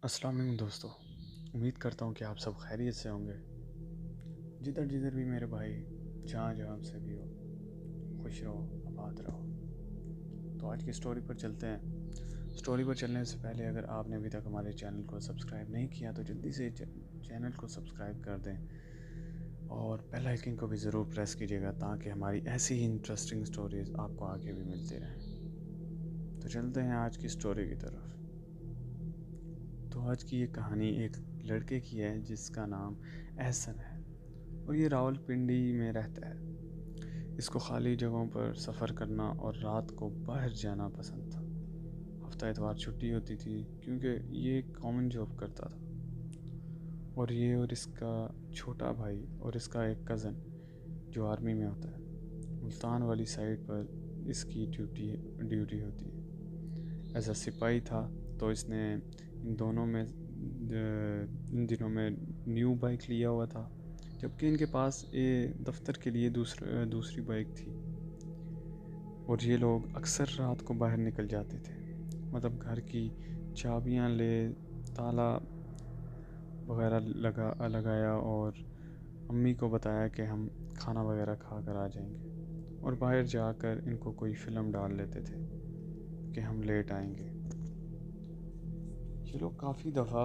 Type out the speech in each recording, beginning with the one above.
السلام علیکم دوستو، امید کرتا ہوں کہ آپ سب خیریت سے ہوں گے۔ جدھر جدھر بھی میرے بھائی جہاں جہاں سے بھی ہو، خوش رہو، آباد رہو۔ تو آج کی سٹوری پر چلتے ہیں۔ سٹوری پر چلنے سے پہلے اگر آپ نے ابھی تک ہمارے چینل کو سبسکرائب نہیں کیا تو جلدی سے چینل کو سبسکرائب کر دیں اور بیل آئیکن کو بھی ضرور پریس کیجیے گا تاکہ ہماری ایسی ہی انٹرسٹنگ سٹوریز آپ کو آگے بھی ملتی رہیں۔ تو چلتے ہیں آج کی سٹوری کی طرف۔ تو آج کی یہ کہانی ایک لڑکے کی ہے جس کا نام احسن ہے اور یہ راول پنڈی میں رہتا ہے۔ اس کو خالی جگہوں پر سفر کرنا اور رات کو باہر جانا پسند تھا۔ ہفتہ اتوار چھٹی ہوتی تھی کیونکہ یہ ایک کامن جاب کرتا تھا، اور یہ اور اس کا چھوٹا بھائی اور اس کا ایک کزن جو آرمی میں ہوتا ہے، ملتان والی سائڈ پر اس کی ڈیوٹی ہوتی ہے۔ ایز اے سپاہی تھا تو اس نے ان دنوں میں نیو بائک لیا ہوا تھا، جبکہ ان کے پاس دفتر کے لیے دوسری بائک تھی۔ اور یہ لوگ اکثر رات کو باہر نکل جاتے تھے، مطلب گھر کی چابیاں لے، تالا وغیرہ لگایا اور امی کو بتایا کہ ہم کھانا وغیرہ کھا کر آ جائیں گے، اور باہر جا کر ان کو کوئی فلم ڈال لیتے تھے کہ ہم لیٹ آئیں گے۔ یہ لوگ کافی دفعہ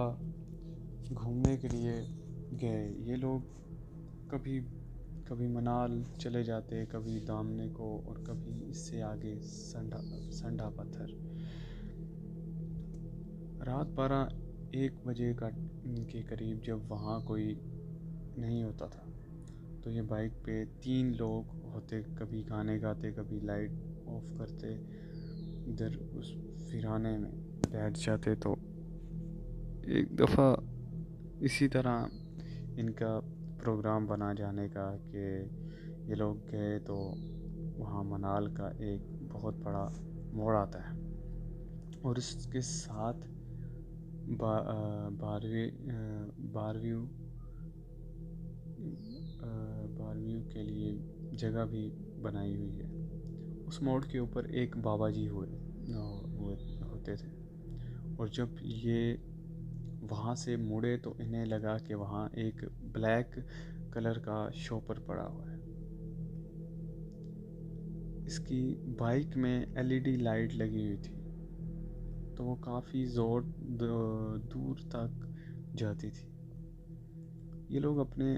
گھومنے کے لیے گئے۔ یہ لوگ کبھی منال چلے جاتے، کبھی دامنے کو، اور کبھی اس سے آگے سنڈا پتھر۔ رات 12-1 بجے کے قریب جب وہاں کوئی نہیں ہوتا تھا تو یہ بائک پہ 3 لوگ ہوتے، کبھی گانے گاتے، کبھی لائٹ آف کرتے، ادھر اس ویرانے میں بیٹھ جاتے۔ تو ایک دفعہ اسی طرح ان کا پروگرام بنا جانے کا کہ یہ لوگ گئے تو وہاں منال کا ایک بہت بڑا موڑ آتا ہے، اور اس کے ساتھ بارویو کے لیے جگہ بھی بنائی ہوئی ہے۔ اس موڑ کے اوپر ایک بابا جی ہوتے تھے، اور جب یہ وہاں سے مڑے تو انہیں لگا کہ وہاں ایک بلیک کلر کا شوپر پڑا ہوا ہے۔ اس کی بائک میں LED لائٹ لگی ہوئی تھی، تو وہ کافی دور تک جاتی تھی۔ یہ لوگ اپنے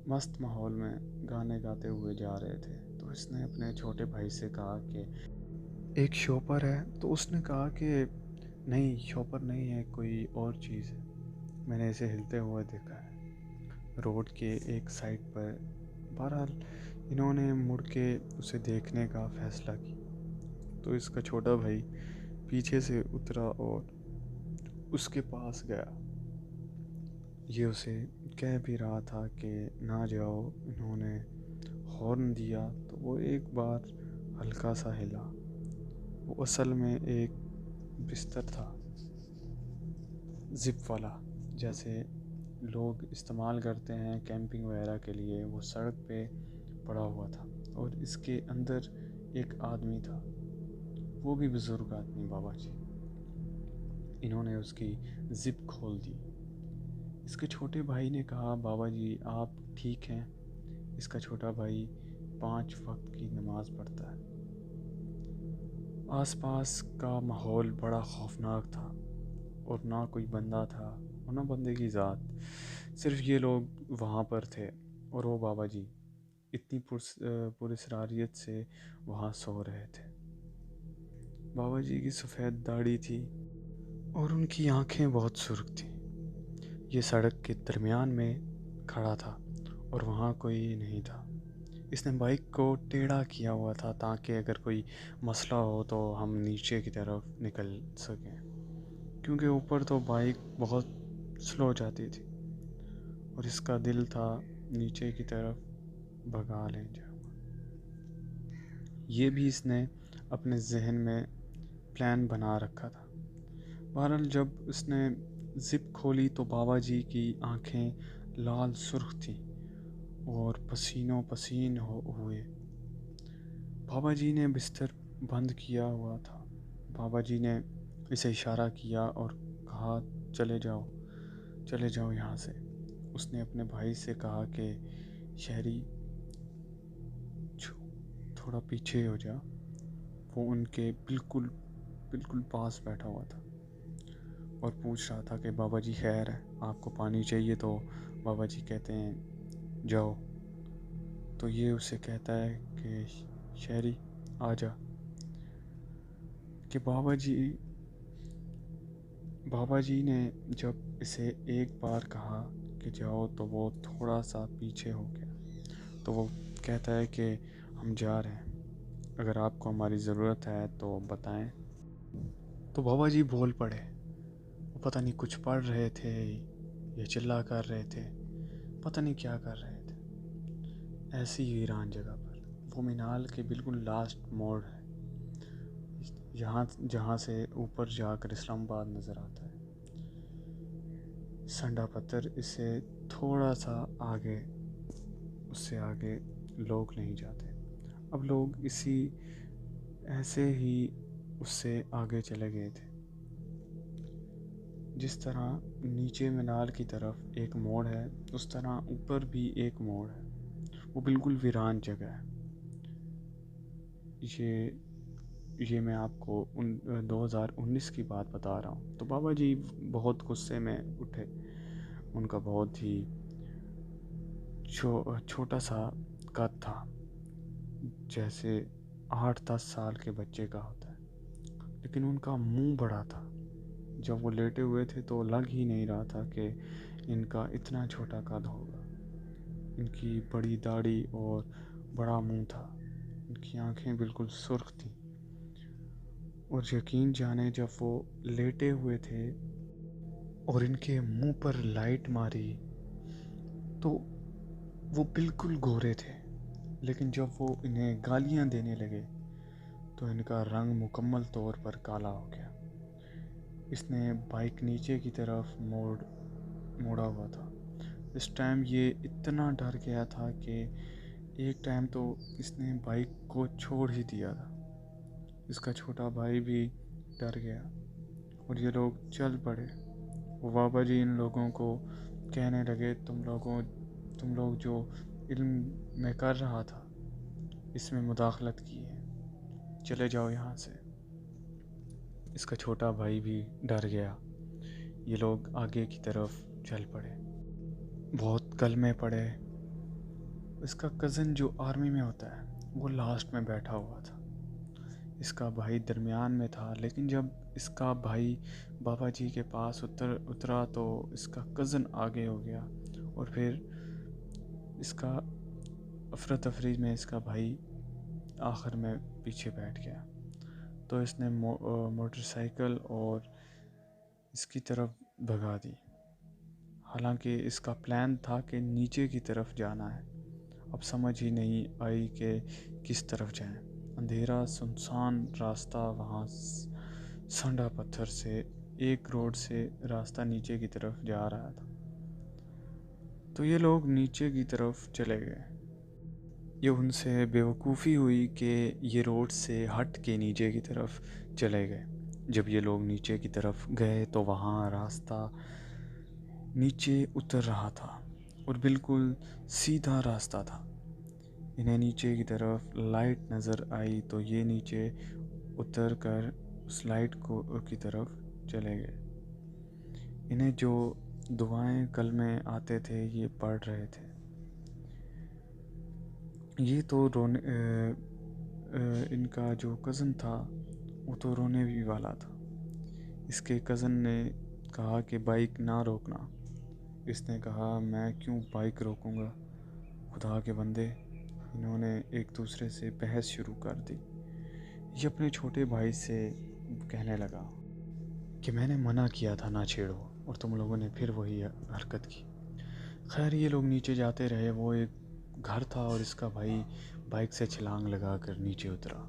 مست ماحول میں گانے گاتے ہوئے جا رہے تھے، تو اس نے اپنے چھوٹے بھائی سے کہا کہ ایک شوپر ہے، تو اس نے کہا کہ نہیں، شوپر نہیں ہے، کوئی اور چیز ہے، میں نے اسے ہلتے ہوئے دیکھا ہے روڈ کے ایک سائڈ پر۔ بہرحال انہوں نے مڑ کے اسے دیکھنے کا فیصلہ کیا، تو اس کا چھوٹا بھائی پیچھے سے اترا اور اس کے پاس گیا۔ یہ اسے کہہ بھی رہا تھا کہ نہ جاؤ۔ انہوں نے ہارن دیا تو وہ ایک بار ہلکا سا ہلا۔ وہ اصل میں ایک بستر تھا، زپ والا، جیسے لوگ استعمال کرتے ہیں کیمپنگ وغیرہ کے لیے۔ وہ سڑک پہ پڑا ہوا تھا، اور اس کے اندر ایک آدمی تھا، وہ بھی بزرگ آدمی، بابا جی۔ انہوں نے اس کی زپ کھول دی۔ اس کے چھوٹے بھائی نے کہا، بابا جی آپ ٹھیک ہیں؟ اس کا چھوٹا بھائی 5 وقت کی نماز پڑھتا ہے۔ آس پاس کا ماحول بڑا خوفناک تھا، اور نہ کوئی بندہ تھا اور نہ بندے کی ذات، صرف یہ لوگ وہاں پر تھے اور وہ بابا جی اتنی پراسراریت سے وہاں سو رہے تھے۔ بابا جی کی سفید داڑھی تھی اور ان کی آنکھیں بہت سرخ تھیں۔ یہ سڑک کے درمیان میں کھڑا تھا اور وہاں کوئی نہیں تھا۔ اس نے بائک کو ٹیڑھا کیا ہوا تھا تاکہ اگر کوئی مسئلہ ہو تو ہم نیچے کی طرف نکل سکیں، کیونکہ اوپر تو بائک بہت سلو جاتی تھی، اور اس کا دل تھا نیچے کی طرف بھگا لے جاؤں۔ یہ بھی اس نے اپنے ذہن میں پلان بنا رکھا تھا۔ بہرحال جب اس نے زپ کھولی تو بابا جی کی آنکھیں لال سرخ تھیں اور پسینوں پسین ہوئے۔ بابا جی نے بستر بند کیا ہوا تھا۔ بابا جی نے اسے اشارہ کیا اور کہا، کہا چلے جاؤ یہاں سے۔ اس نے اپنے بھائی سے کہا کہ شہری تھوڑا پیچھے ہو جا۔ وہ ان کے بالکل پاس بیٹھا ہوا تھا اور پوچھ رہا تھا کہ بابا جی خیر ہے، آپ کو پانی چاہیے؟ تو بابا جی کہتے ہیں جاؤ۔ تو یہ اسے کہتا ہے کہ شہری آ جا، کہ بابا جی نے جب اسے ایک بار کہا کہ جاؤ تو وہ تھوڑا سا پیچھے ہو گیا۔ تو وہ کہتا ہے کہ ہم جا رہے ہیں، اگر آپ کو ہماری ضرورت ہے تو بتائیں۔ تو بابا جی بول پڑے، وہ پتہ نہیں کچھ پڑھ رہے تھے یا چلا کر رہے تھے، پتہ نہیں کیا کر رہے تھے۔ ایسی ویران جگہ پر وہ مینال کے بالکل لاسٹ موڑ ہے، جہاں سے اوپر جا کر اسلام آباد نظر آتا ہے۔ سنڈا پتھر اسے تھوڑا سا آگے، اس سے آگے لوگ نہیں جاتے۔ اب لوگ ایسے ہی اس سے آگے چلے گئے تھے۔ جس طرح نیچے مینال کی طرف ایک موڑ ہے، اس طرح اوپر بھی ایک موڑ ہے، وہ بالکل ویران جگہ ہے۔ یہ میں آپ کو 2019 کی بات بتا رہا ہوں۔ تو بابا جی بہت غصے میں اٹھے، ان کا بہت ہی چھوٹا سا قد تھا، جیسے 8-10 سال کے بچے کا ہوتا ہے، لیکن ان کا منہ بڑا تھا۔ جب وہ لیٹے ہوئے تھے تو لگ ہی نہیں رہا تھا کہ ان کا اتنا چھوٹا قد ہوگا۔ ان کی بڑی داڑھی اور بڑا منہ تھا، ان کی آنکھیں بالکل سرخ تھیں، اور یقین جانے جب وہ لیٹے ہوئے تھے اور ان کے منہ پر لائٹ ماری تو وہ بالکل گورے تھے، لیکن جب وہ انہیں گالیاں دینے لگے تو ان کا رنگ مکمل طور پر کالا ہو گیا۔ اس نے بائک نیچے کی طرف موڑا ہوا تھا۔ اس ٹائم یہ اتنا ڈر گیا تھا کہ ایک ٹائم تو اس نے بائک کو چھوڑ ہی دیا تھا۔ اس کا چھوٹا بھائی بھی ڈر گیا اور یہ لوگ چل پڑے۔ وہ بابا جی ان لوگوں کو کہنے لگے تم لوگ جو علم میں کر رہا تھا اس میں مداخلت کی ہے، چلے جاؤ یہاں سے۔ اس کا چھوٹا بھائی بھی ڈر گیا۔ یہ لوگ آگے کی طرف چل پڑے، بہت کلمے پڑے۔ اس کا کزن جو آرمی میں ہوتا ہے وہ لاسٹ میں بیٹھا ہوا تھا، اس کا بھائی درمیان میں تھا، لیکن جب اس کا بھائی بابا جی کے پاس اترا تو اس کا کزن آگے ہو گیا، اور پھر اس کا افراتفری میں اس کا بھائی آخر میں پیچھے بیٹھ گیا۔ تو اس نے موٹر سائیکل اور اس کی طرف بھگا دی، حالانکہ اس کا پلان تھا کہ نیچے کی طرف جانا ہے۔ اب سمجھ ہی نہیں آئی کہ کس طرف جائیں۔ اندھیرا سنسان راستہ، وہاں سنڈا پتھر سے ایک روڈ سے راستہ نیچے کی طرف جا رہا تھا۔ تو یہ لوگ نیچے کی طرف چلے گئے۔ یہ ان سے بیوقوفی ہوئی کہ یہ روڈ سے ہٹ کے نیچے کی طرف چلے گئے۔ جب یہ لوگ نیچے کی طرف گئے تو وہاں راستہ نیچے اتر رہا تھا اور بالکل سیدھا راستہ تھا۔ انہیں نیچے کی طرف لائٹ نظر آئی تو یہ نیچے اتر کر اس لائٹ کی طرف چلے گئے۔ انہیں جو دعائیں کلمے آتے تھے یہ پڑھ رہے تھے۔ یہ تو ان کا جو کزن تھا وہ تو رونے بھی والا تھا۔ اس کے کزن نے کہا کہ بائک نہ روکنا۔ اس نے کہا میں کیوں بائک روکوں گا، خدا کے بندے۔ انہوں نے ایک دوسرے سے بحث شروع کر دی۔ یہ اپنے چھوٹے بھائی سے کہنے لگا کہ میں نے منع کیا تھا نہ چھیڑو اور تم لوگوں نے پھر وہی حرکت کی۔ خیر یہ لوگ نیچے جاتے رہے۔ وہ ایک گھر تھا اور اس کا بھائی بائک سے چھلانگ لگا کر نیچے اترا۔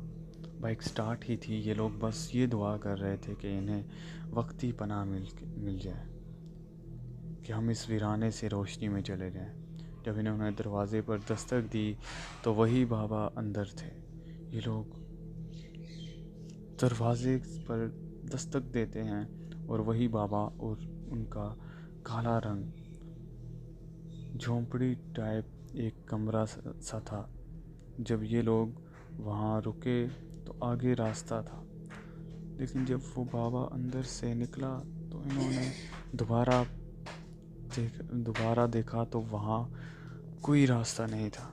بائک سٹارٹ ہی تھی۔ یہ لوگ بس یہ دعا کر رہے تھے کہ انہیں وقتی پناہ مل جائے، کہ ہم اس ویرانے سے روشنی میں چلے جائیں۔ جب انہوں نے دروازے پر دستک دی تو وہی بابا اندر تھے۔ یہ لوگ دروازے پر دستک دیتے ہیں اور وہی بابا اور ان کا کالا رنگ، جھونپڑی ٹائپ ایک کمرہ سا تھا۔ جب یہ لوگ وہاں رکے تو آگے راستہ تھا، لیکن جب وہ بابا اندر سے نکلا تو انہوں نے دوبارہ دیکھا تو وہاں کوئی راستہ نہیں تھا،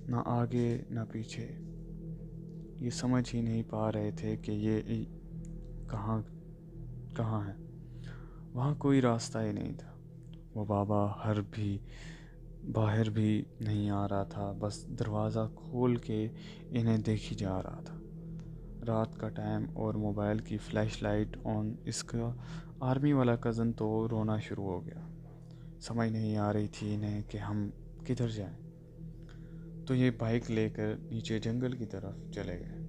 نہ آگے نہ پیچھے۔ یہ سمجھ ہی نہیں پا رہے تھے کہ یہ کہاں ہے۔ وہاں کوئی راستہ ہی نہیں تھا۔ وہ بابا باہر بھی نہیں آ رہا تھا، بس دروازہ کھول کے انہیں دیکھی جا رہا تھا۔ رات کا ٹائم اور موبائل کی فلیش لائٹ آن۔ اس کا آرمی والا کزن تو رونا شروع ہو گیا۔ سمجھ نہیں آ رہی تھی انہیں کہ ہم کدھر جائیں، تو یہ بائک لے کر نیچے جنگل کی طرف چلے گئے۔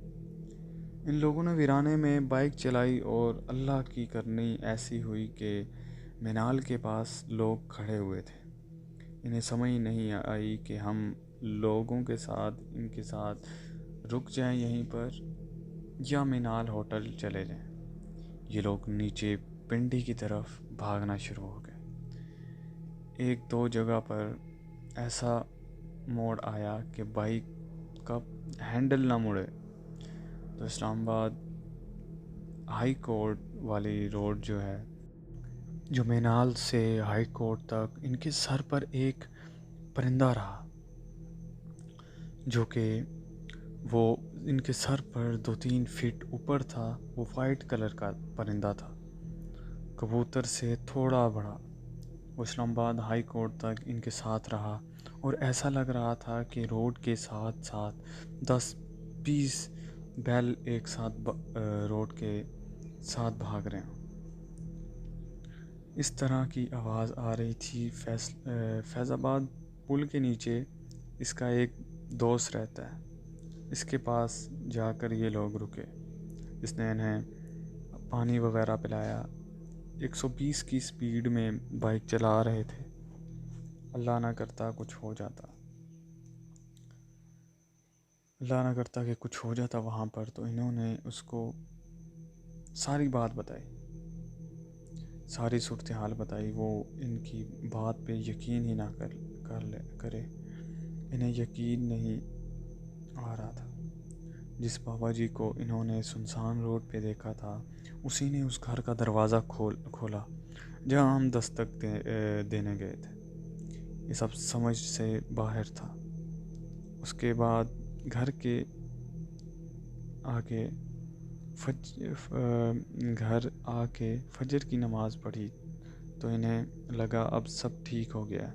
ان لوگوں نے ویرانے میں بائک چلائی اور اللہ کی کرنی ایسی ہوئی کہ مینال کے پاس لوگ کھڑے ہوئے تھے۔ انہیں سمجھ نہیں آئی کہ ہم لوگوں ان کے ساتھ رک جائیں یہیں پر یا مینال ہوٹل چلے جائیں۔ یہ لوگ نیچے پنڈی کی طرف بھاگنا شروع ہو گئے۔ ایک دو جگہ پر ایسا موڑ آیا کہ بائک کا ہینڈل نہ مڑے تو اسلام آباد ہائی کورٹ والی روڈ جو مینال سے ہائی کورٹ تک، ان کے سر پر ایک پرندہ رہا، جو کہ وہ ان کے سر پر 2-3 فٹ اوپر تھا۔ وہ وائٹ کلر کا پرندہ تھا، کبوتر سے تھوڑا بڑا۔ وہ اسلام آباد ہائی کورٹ تک ان کے ساتھ رہا اور ایسا لگ رہا تھا کہ روڈ کے ساتھ 10-20 بیل ایک ساتھ روڈ کے ساتھ بھاگ رہے ہوں۔ اس طرح کی آواز آ رہی تھی۔ فیض آباد پل کے نیچے اس کا ایک دوست رہتا ہے، اس کے پاس جا کر یہ لوگ رکے۔ اس نے انہیں پانی وغیرہ پلایا۔ 120 کی سپیڈ میں بائک چلا رہے تھے۔ اللہ نہ کرتا کہ کچھ ہو جاتا وہاں پر، تو انہوں نے اس کو ساری بات بتائی، ساری صورتحال بتائی۔ وہ ان کی بات پہ یقین ہی نہ کرے۔ انہیں یقین نہیں آ رہا تھا۔ جس بابا جی کو انہوں نے سنسان روڈ پہ دیکھا تھا، اسی نے اس گھر کا دروازہ کھولا جہاں ہم دستک دینے گئے تھے۔ یہ سب سمجھ سے باہر تھا۔ اس کے بعد گھر آ کے فجر کی نماز پڑھی تو انہیں لگا اب سب ٹھیک ہو گیا۔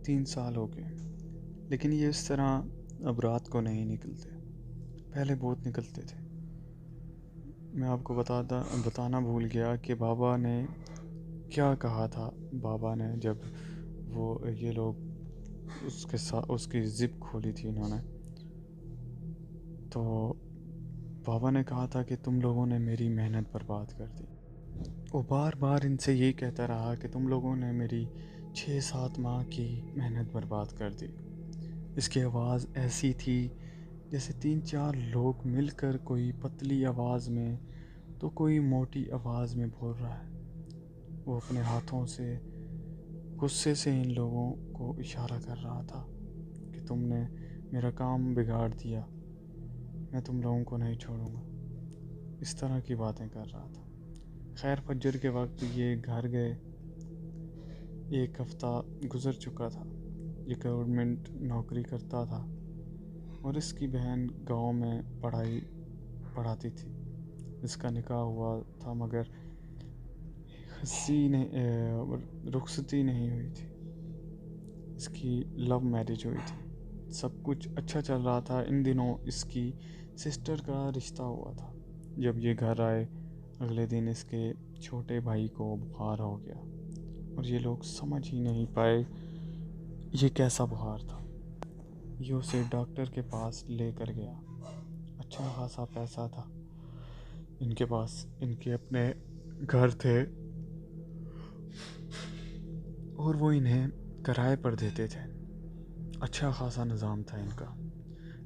3 سال ہو گئے، لیکن یہ اس طرح اب رات کو نہیں نکلتے، پہلے بہت نکلتے تھے۔ میں آپ کو بتانا بھول گیا کہ بابا نے کیا کہا تھا۔ بابا نے جب یہ لوگ اس کی زپ کھولی تھی انہوں نے، تو بابا نے کہا تھا کہ تم لوگوں نے میری محنت برباد کر دی۔ وہ بار بار ان سے یہی کہتا رہا کہ تم لوگوں نے میری 6-7 ماہ کی محنت برباد کر دی۔ اس کی آواز ایسی تھی جیسے 3-4 لوگ مل کر کوئی پتلی آواز میں تو کوئی موٹی آواز میں بول رہا ہے۔ وہ اپنے ہاتھوں سے غصے سے ان لوگوں کو اشارہ کر رہا تھا کہ تم نے میرا کام بگاڑ دیا، میں تم لوگوں کو نہیں چھوڑوں گا۔ اس طرح کی باتیں کر رہا تھا۔ خیر فجر کے وقت یہ گھر گئے۔ 1 ہفتہ گزر چکا تھا۔ یہ گورنمنٹ نوکری کرتا تھا اور اس کی بہن گاؤں میں پڑھاتی تھی۔ اس کا نکاح ہوا تھا مگر رخصتی نہیں ہوئی تھی۔ اس کی لو میرج ہوئی تھی۔ سب کچھ اچھا چل رہا تھا۔ ان دنوں اس کی سسٹر کا رشتہ ہوا تھا۔ جب یہ گھر آئے اگلے دن اس کے چھوٹے بھائی کو بخار ہو گیا اور یہ لوگ سمجھ ہی نہیں پائے یہ کیسا بخار تھا۔ یہ اسے ڈاکٹر کے پاس لے کر گیا۔ اچھا خاصا پیسہ تھا ان کے پاس، ان کے اپنے گھر تھے اور وہ انہیں کرائے پر دیتے تھے۔ اچھا خاصا نظام تھا ان کا۔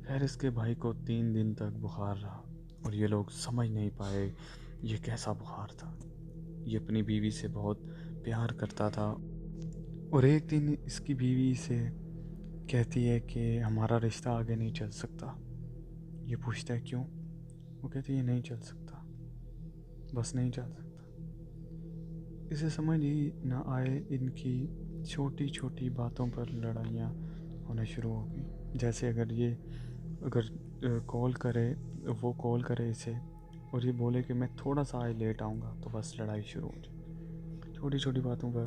خیر اس کے بھائی کو 3 دن تک بخار رہا اور یہ لوگ سمجھ نہیں پائے یہ کیسا بخار تھا. یہ اپنی بیوی سے بہت پیار کرتا تھا اور ایک دن اس کی بیوی سے کہتی ہے کہ ہمارا رشتہ آگے نہیں چل سکتا. یہ پوچھتا ہے کیوں؟ وہ کہتی ہے یہ نہیں چل سکتا، بس نہیں چل سکتا. اسے سمجھ ہی نہ آئے ان کی چھوٹی چھوٹی باتوں پر لڑائیاں ہونا شروع ہو گئی. جیسے اگر کال کرے، وہ کال کرے اسے اور یہ بولے کہ میں تھوڑا سا لیٹ آؤں گا، تو بس لڑائی شروع ہو جائے. چھوٹی چھوٹی باتوں پر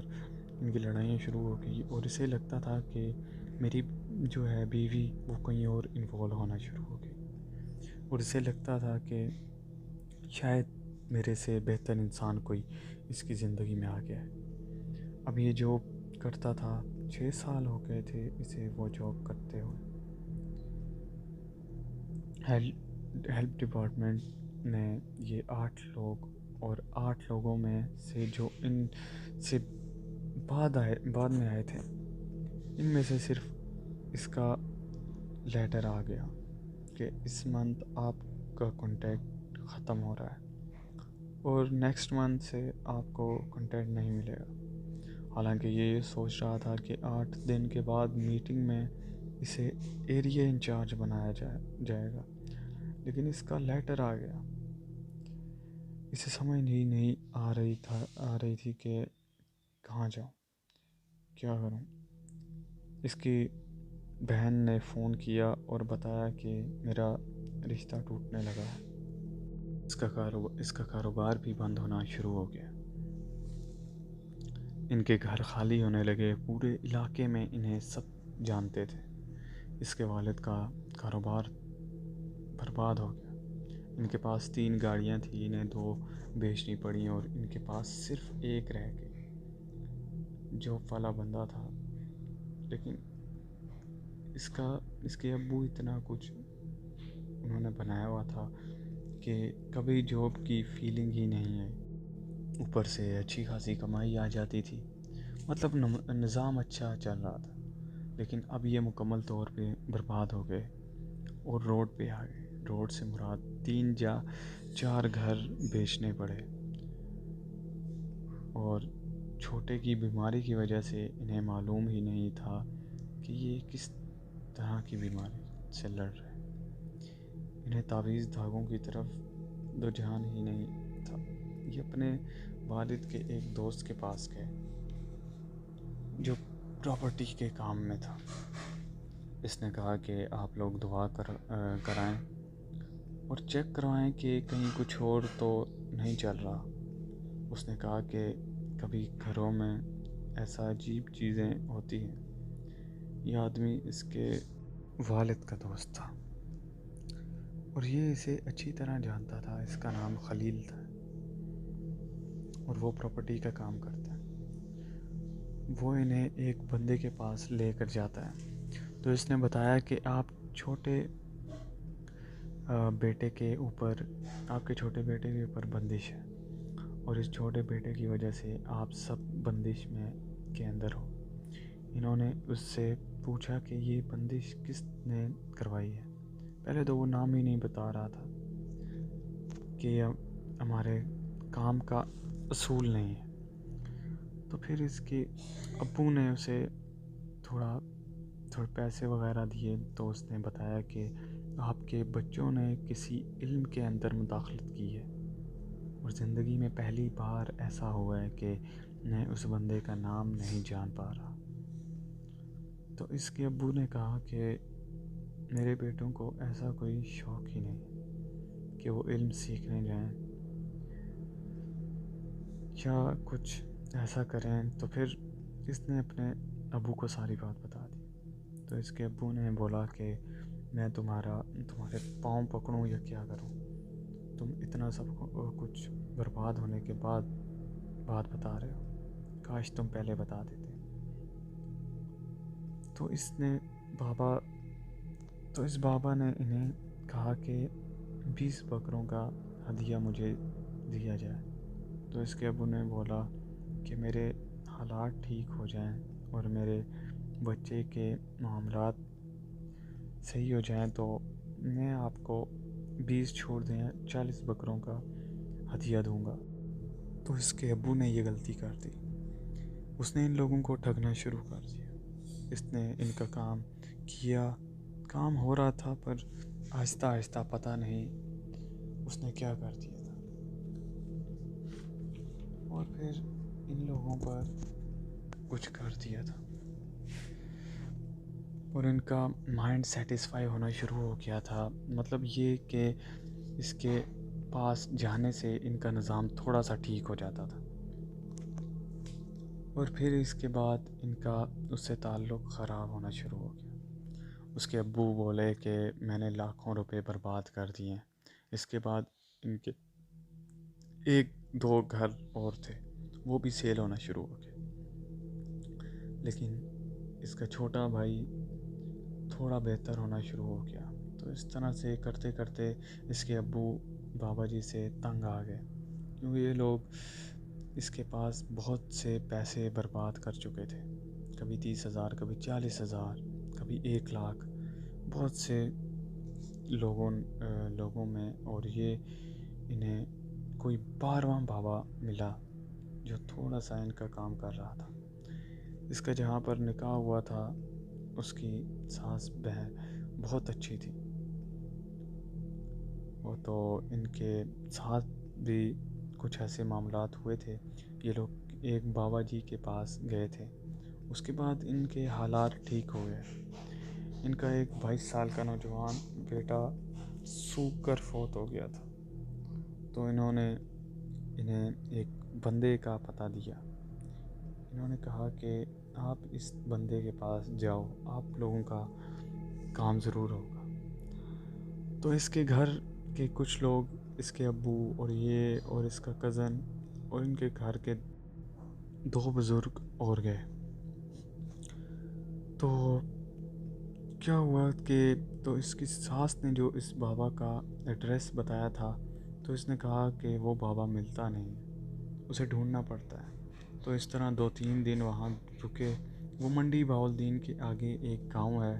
ان کی لڑائیاں شروع ہو گئی اور اسے لگتا تھا کہ میری جو ہے بیوی وہ کہیں اور انوالو ہونا شروع ہو گئی، اور اسے لگتا تھا کہ شاید میرے سے بہتر انسان کوئی اس کی زندگی میں آ گیا ہے. اب یہ جاب کرتا تھا، 6 سال ہو گئے تھے اسے وہ جاب کرتے ہوئے. ہیلپ ڈپارٹمنٹ نے یہ 8 لوگ، اور 8 لوگوں میں سے جو ان سے بعد میں آئے تھے، ان میں سے صرف اس کا لیٹر آ گیا کہ اس منتھ آپ کا کانٹیکٹ ختم ہو رہا ہے اور نیکسٹ منتھ سے آپ کو کانٹیکٹ نہیں ملے گا. حالانکہ یہ سوچ رہا تھا کہ 8 دن کے بعد میٹنگ میں اسے ایریا انچارج بنایا جائے گا، لیکن اس کا لیٹر آ گیا. اسے سمجھ نہیں آ رہی تھی کہ کہاں جاؤں، کیا کروں. اس کی بہن نے فون کیا اور بتایا کہ میرا رشتہ ٹوٹنے لگا ہے. اس کا کاروبار بھی بند ہونا شروع ہو گیا. ان کے گھر خالی ہونے لگے. پورے علاقے میں انہیں سب جانتے تھے. اس کے والد کا کاروبار برباد ہو گیا. ان کے پاس 3 گاڑیاں تھیں، انہیں 2 بیچنی پڑیں اور ان کے پاس صرف ایک رہ گئی جو والا بندہ تھا. لیکن اس کے ابو اتنا کچھ انہوں نے بنایا ہوا تھا کہ کبھی جاب کی فیلنگ ہی نہیں آئی. اوپر سے اچھی خاصی کمائی آ جاتی تھی، مطلب نظام اچھا چل رہا تھا. لیکن اب یہ مکمل طور پہ برباد ہو گئے اور روڈ پہ آ گئے. روڈ سے مراد 3 یا 4 گھر بیچنے پڑے، اور چھوٹے کی بیماری کی وجہ سے انہیں معلوم ہی نہیں تھا کہ یہ کس طرح کی بیماری سے لڑ رہے. انہیں تعویذ دھاگوں کی طرف رجحان ہی نہیں تھا. یہ اپنے والد کے ایک دوست کے پاس گئے جو پراپرٹی کے کام میں تھا. اس نے کہا کہ آپ لوگ دعا کرائیں اور چیک کروائیں کہ کہیں کچھ اور تو نہیں چل رہا. اس نے کہا کہ کبھی گھروں میں ایسا عجیب چیزیں ہوتی ہیں. یہ آدمی اس کے والد کا دوست تھا اور یہ اسے اچھی طرح جانتا تھا. اس کا نام خلیل تھا اور وہ پراپرٹی کا کام کرتا ہے. وہ انہیں ایک بندے کے پاس لے کر جاتا ہے. تو اس نے بتایا کہ آپ کے چھوٹے بیٹے کے اوپر بندش ہے، اور اس چھوٹے بیٹے کی وجہ سے آپ سب بندش میں کے اندر ہو. انہوں نے اس سے پوچھا کہ یہ بندش کس نے کروائی ہے. پہلے تو وہ نام ہی نہیں بتا رہا تھا کہ یہ ہمارے کام کا اصول نہیں ہے. تو پھر اس کے ابو نے اسے تھوڑا پیسے وغیرہ دیے. تو اس نے بتایا کہ آپ کے بچوں نے کسی علم کے اندر مداخلت کی ہے اور زندگی میں پہلی بار ایسا ہوا ہے کہ میں اس بندے کا نام نہیں جان پا رہا. تو اس کے ابو نے کہا کہ میرے بیٹوں کو ایسا کوئی شوق ہی نہیں کہ وہ علم سیکھنے جائیں یا کچھ ایسا کریں. تو پھر اس نے اپنے ابو کو ساری بات بتا دی. تو اس کے ابو نے بولا کہ میں تمہارے پاؤں پکڑوں یا کیا کروں؟ تم اتنا سب کچھ برباد ہونے کے بعد بات بتا رہے ہو، کاش تم پہلے بتا دیتے. تو اس بابا نے انہیں کہا کہ 20 بکروں کا ہدیہ مجھے دیا جائے. تو اس کے ابو نے بولا کہ میرے حالات ٹھیک ہو جائیں اور میرے بچے کے معاملات صحیح ہو جائیں تو میں آپ کو 20 چھوڑ دیں 40 بکروں کا ہدیہ دوں گا۔ تو اس کے ابو نے یہ غلطی کر دی، اس نے ان لوگوں کو ٹھگنا شروع کر دیا۔ اس نے ان کا کام کیا، کام ہو رہا تھا، پر آہستہ آہستہ پتہ نہیں اس نے کیا کر دیا تھا، اور پھر ان لوگوں پر کچھ کر دیا تھا، اور ان کا مائنڈ سیٹسفائی ہونا شروع ہو گیا تھا۔ مطلب یہ کہ اس کے پاس جانے سے ان کا نظام تھوڑا سا ٹھیک ہو جاتا تھا، اور پھر اس کے بعد ان کا اس سے تعلق خراب ہونا شروع ہو گیا۔ اس کے ابو بولے کہ میں نے لاکھوں روپے برباد کر دیے ہیں۔ اس کے بعد ان کے ایک دو گھر اور تھے، وہ بھی سیل ہونا شروع ہو گئے، لیکن اس کا چھوٹا بھائی تھوڑا بہتر ہونا شروع ہو گیا۔ تو اس طرح سے کرتے کرتے اس کے ابو بابا جی سے تنگ آ گئے، کیونکہ یہ لوگ اس کے پاس بہت سے پیسے برباد کر چکے تھے، کبھی 30,000، کبھی 40,000، کبھی 1,00,000، بہت سے لوگوں میں۔ اور یہ انہیں کوئی 12واں بابا ملا جو تھوڑا سا ان کا کام کر رہا تھا۔ اس کا جہاں پر نکاح ہوا تھا، اس کی ساس بہن بہت اچھی تھی، وہ تو ان کے ساتھ بھی کچھ ایسے معاملات ہوئے تھے۔ یہ لوگ ایک بابا جی کے پاس گئے تھے، اس کے بعد ان کے حالات ٹھیک ہو گئے۔ ان کا ایک 22 سال کا نوجوان بیٹا سوکھ کر فوت ہو گیا تھا، تو انہوں نے انہیں ایک بندے کا پتہ دیا۔ انہوں نے کہا کہ آپ اس بندے کے پاس جاؤ، آپ لوگوں کا کام ضرور ہوگا۔ تو اس کے گھر کے کچھ لوگ، اس کے ابو اور یہ اور اس کا کزن اور ان کے گھر کے 2 بزرگ اور گئے۔ تو کیا ہوا کہ تو اس کی ساس نے جو اس بابا کا ایڈریس بتایا تھا، تو اس نے کہا کہ وہ بابا ملتا نہیں، اسے ڈھونڈنا پڑتا ہے۔ تو اس طرح 2-3 دن وہاں رکے۔ وہ منڈی بہاؤالدین کے آگے ایک گاؤں ہے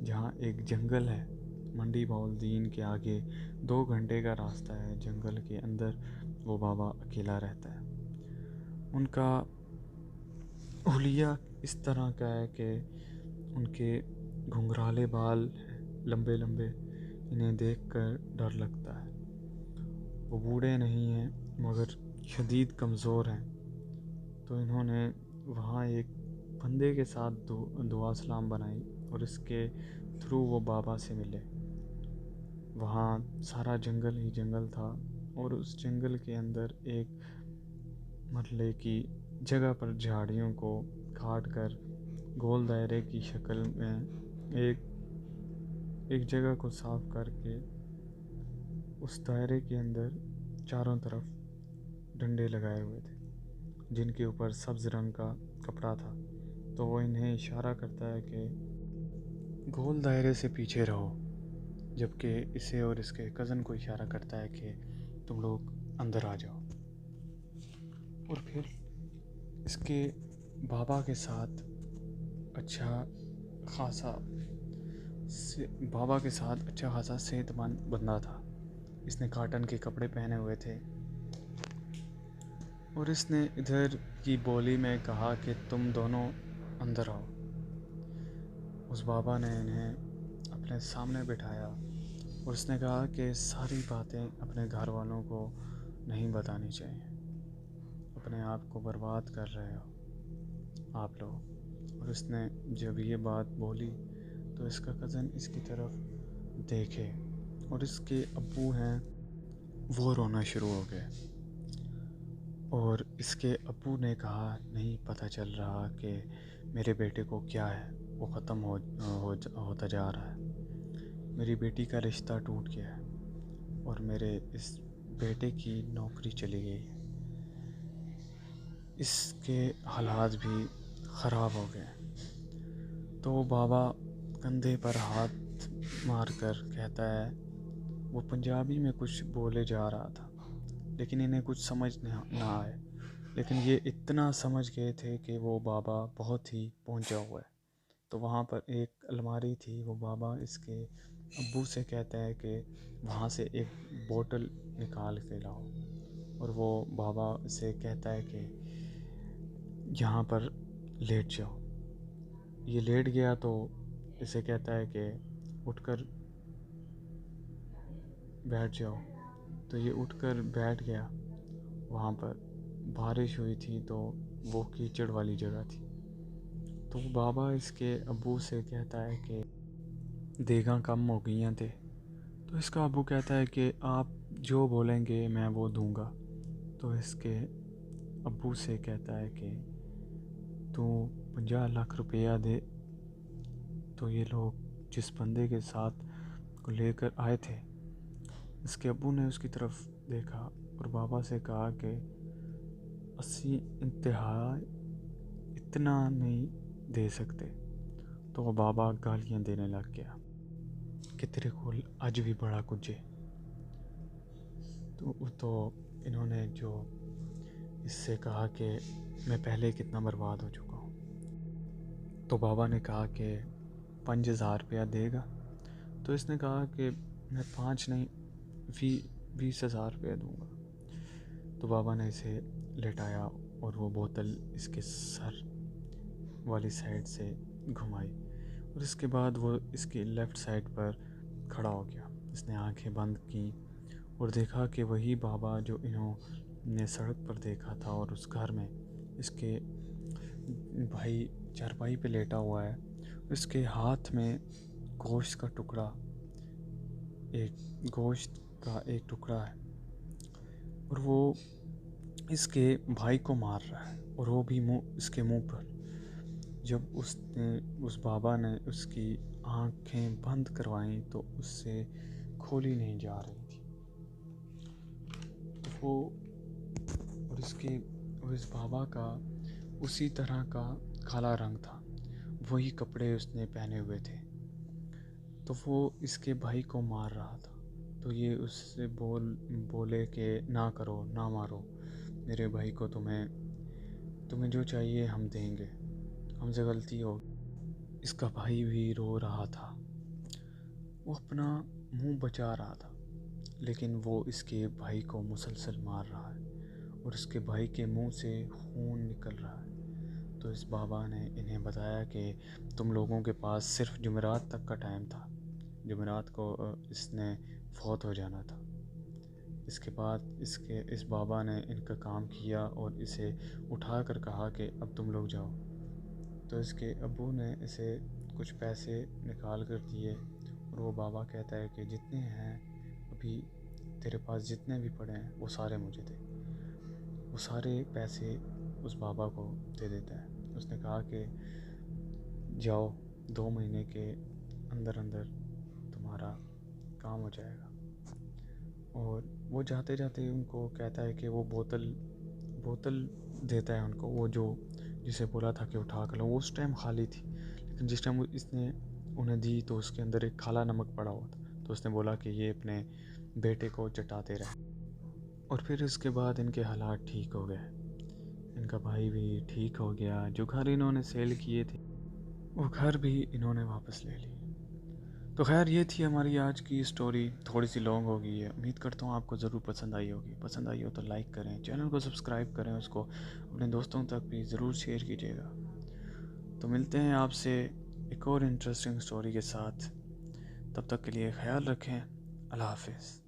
جہاں ایک جنگل ہے۔ منڈی بہاؤالدین کے آگے 2 گھنٹے کا راستہ ہے، جنگل کے اندر وہ بابا اکیلا رہتا ہے۔ ان کا حلیہ اس طرح کا ہے کہ ان کے گھنگرالے بال لمبے لمبے، انہیں دیکھ کر ڈر لگتا ہے۔ وہ بوڑھے نہیں ہیں مگر شدید کمزور ہیں۔ تو انہوں نے وہاں ایک بندے کے ساتھ دعا سلام بنائی، اور اس کے تھرو وہ بابا سے ملے۔ وہاں سارا جنگل ہی جنگل تھا، اور اس جنگل کے اندر ایک مرلے کی جگہ پر جھاڑیوں کو کاٹ کر گول دائرے کی شکل میں ایک جگہ کو صاف کر کے اس دائرے کے اندر چاروں طرف ڈنڈے لگائے ہوئے تھے، جن کے اوپر سبز رنگ کا کپڑا تھا۔ تو وہ انہیں اشارہ کرتا ہے کہ گول دائرے سے پیچھے رہو، جبکہ اسے اور اس کے کزن کو اشارہ کرتا ہے کہ تم لوگ اندر آ جاؤ۔ اور پھر اس کے بابا کے ساتھ اچھا خاصا صحت مند بندہ تھا۔ اس نے کاٹن کے کپڑے پہنے ہوئے تھے، اور اس نے ادھر کی بولی میں کہا کہ تم دونوں اندر آؤ۔ اس بابا نے انہیں اپنے سامنے بٹھایا، اور اس نے کہا کہ ساری باتیں اپنے گھر والوں کو نہیں بتانی چاہیے، اپنے آپ کو برباد کر رہے ہو آپ لوگ۔ اور اس نے جب یہ بات بولی تو اس کا کزن اس کی طرف دیکھے، اور اس کے ابو ہیں وہ رونا شروع ہو گئے، اور اس کے ابو نے کہا نہیں پتہ چل رہا کہ میرے بیٹے کو کیا ہے، وہ ختم ہوتا جا رہا ہے، میری بیٹی کا رشتہ ٹوٹ گیا ہے، اور میرے اس بیٹے کی نوکری چلی گئی ہے، اس کے حالات بھی خراب ہو گئے۔ تو وہ بابا کندھے پر ہاتھ مار کر کہتا ہے، وہ پنجابی میں کچھ بولے جا رہا تھا، لیکن انہیں کچھ سمجھ نہ آئے، لیکن یہ اتنا سمجھ گئے تھے کہ وہ بابا بہت ہی پہنچا ہوا ہے۔ تو وہاں پر ایک الماری تھی، وہ بابا اس کے ابو سے کہتا ہے کہ وہاں سے ایک بوتل نکال کے لاؤ۔ اور وہ بابا سے کہتا ہے کہ یہاں پر لیٹ جاؤ. یہ لیٹ گیا تو اسے کہتا ہے کہ اٹھ کر بیٹھ جاؤ. تو یہ اٹھ کر بیٹھ گیا. وہاں پر بارش ہوئی تھی تو وہ کیچڑ والی جگہ تھی. تو بابا اس کے ابو سے کہتا ہے کہ دیگاں کم ہو گئی ہیں تھے. تو اس کا ابو کہتا ہے کہ آپ جو بولیں گے میں وہ دوں گا. تو اس کے ابو سے کہتا ہے کہ تو 50 لاکھ روپیہ دے. تو یہ لوگ جس بندے کے ساتھ کو لے کر آئے تھے، اس کے ابو نے اس کی طرف دیکھا اور بابا سے کہا کہ 80 انتہا اتنا نہیں دے سکتے. تو وہ بابا گالیاں دینے لگ گیا کہ تیرے کو آج بھی بڑا کچھ ہے. تو انہوں نے جو اس سے کہا کہ میں پہلے کتنا برباد ہو چکا ہوں. تو بابا نے کہا کہ 5000 روپیہ دے گا. تو اس نے کہا کہ میں 5 نہیں 20,000 روپیہ دوں گا. تو بابا نے اسے لٹایا اور وہ بوتل اس کے سر والی سائڈ سے گھمائی اور اس کے بعد وہ اس کے لیفٹ سائڈ پر کھڑا ہو گیا. اس نے آنکھیں بند کی اور دیکھا کہ وہی بابا جو انہوں نے سڑک پر دیکھا تھا اور اس گھر میں اس کے بھائی چارپائی پہ لیٹا ہوا ہے. اس کے ہاتھ میں گوشت کا ایک ٹکڑا ہے اور وہ اس کے بھائی کو مار رہا ہے اور وہ بھی اس کے منہ پر. جب اس بابا نے اس کی آنکھیں بند کروائیں تو اس سے کھولی نہیں جا رہی تھی. وہ اور اس بابا کا اسی طرح کا کالا رنگ تھا، وہی کپڑے اس نے پہنے ہوئے تھے. تو وہ اس کے بھائی کو مار رہا تھا. تو یہ اس سے بولے کہ نہ کرو، نہ مارو میرے بھائی کو، تمہیں جو چاہیے ہم دیں گے، ہم سے غلطی ہو. اس کا بھائی بھی رو رہا تھا، وہ اپنا منہ بچا رہا تھا، لیکن وہ اس کے بھائی کو مسلسل مار رہا ہے اور اس کے بھائی کے منہ سے خون نکل رہا ہے. تو اس بابا نے انہیں بتایا کہ تم لوگوں کے پاس صرف جمعرات تک کا ٹائم تھا، جمعرات کو اس نے فوت ہو جانا تھا. اس کے بعد اس بابا نے ان کا کام کیا اور اسے اٹھا کر کہا کہ اب تم لوگ جاؤ. تو اس کے ابو نے اسے کچھ پیسے نکال کر دیے اور وہ بابا کہتا ہے کہ جتنے ہیں ابھی تیرے پاس جتنے بھی پڑے ہیں وہ سارے مجھے دے. وہ سارے پیسے اس بابا کو دے دیتا ہے. اس نے کہا کہ جاؤ 2 مہینے کے اندر تمہارا کام ہو جائے گا. اور وہ جاتے جاتے ان کو کہتا ہے کہ وہ بوتل دیتا ہے ان کو، وہ جسے بولا تھا کہ اٹھا کر لو. وہ اس ٹائم خالی تھی، لیکن جس ٹائم اس نے انہیں دی تو اس کے اندر ایک کالا نمک پڑا ہوا تھا. تو اس نے بولا کہ یہ اپنے بیٹے کو چٹاتے رہے. اور پھر اس کے بعد ان کے حالات ٹھیک ہو گئے. ان کا بھائی بھی ٹھیک ہو گیا. جو گھر انہوں نے سیل کیے تھے وہ گھر بھی انہوں نے واپس لے لی. تو خیر یہ تھی ہماری آج کی اسٹوری. تھوڑی سی لانگ ہو گئی ہے، امید کرتا ہوں آپ کو ضرور پسند آئی ہوگی. پسند آئی ہو تو لائک کریں، چینل کو سبسکرائب کریں، اس کو اپنے دوستوں تک بھی ضرور شیئر کیجیے گا. تو ملتے ہیں آپ سے ایک اور انٹرسٹنگ اسٹوری کے ساتھ. تب تک کے لیے خیال رکھیں. اللہ حافظ.